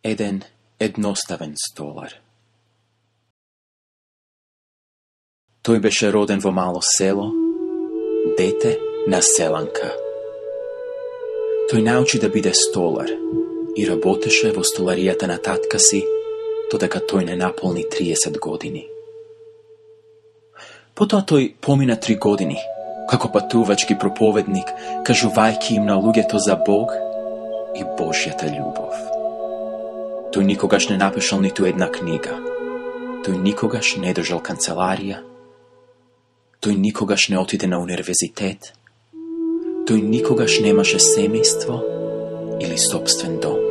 Еден едноставен столар. Тој беше роден во мало село, дете на селанка. Тој научи да биде столар и работеше во столаријата на татка си, додека тој не наполни 30 години. Потоа тој помина 3 години, како патувачки проповедник, кажувајќи им на луѓето за Бог и Божјата љубов. Тој никогаш не напишал ниту една книга. Тој никогаш не држал канцеларија. Тој никогаш не отиде на универзитет. Тој никогаш немаше семејство или собствен дом.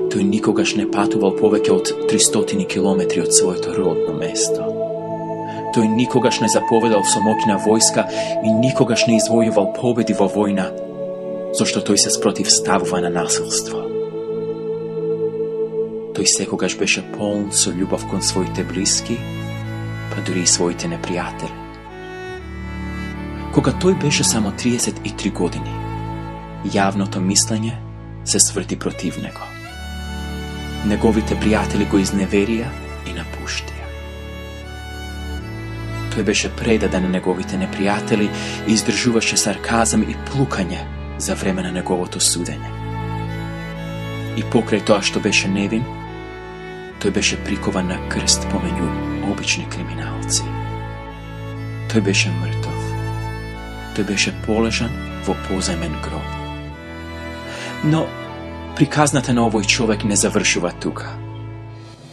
Тој никогаш не патувал повеќе од 300 километри од своето родно место. Тој никогаш не заповедал со моќна војска и никогаш не извојувал победи во војна, зашто тој се спротивставува на насилство. Тој секогаш беше полн со љубов кон своите блиски, па дури и своите непријатели. Кога тој беше само 33 години, јавното мислење се сврти против него. Неговите пријатели го изневерија и напуштија. Тој беше предаден на неговите непријатели и издржуваше сарказам и плукање за време на неговото судење. И покрај тоа што беше невин, тој беше прикован на крст помеѓу обични криминалци. Тој беше мртов. Тој беше полежан во поземен гроб. Но приказната на овој човек не завршува тука.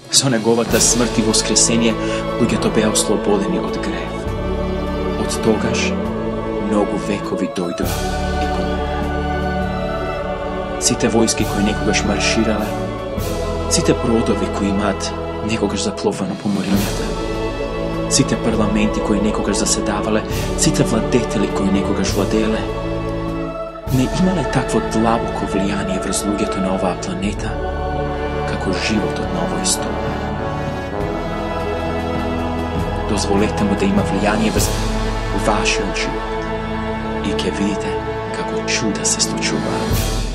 Со неговата смрт и воскресение, луѓето беа ослободени од грев. Од тогаш, многу векови дојдоа и поминаа. Сите војски кои некогаш марширале, сите бродови кои имаат некогаш запловано по морињата, сите парламенти кои некогаш заседавале, сите владетели кои некогаш владееле, не имале такво длабоко влијание врз луѓето на оваа планета, како животот на овој столар. Дозволете му да има влијание врз вашиот живот и ќе видите како чуда се случуваат.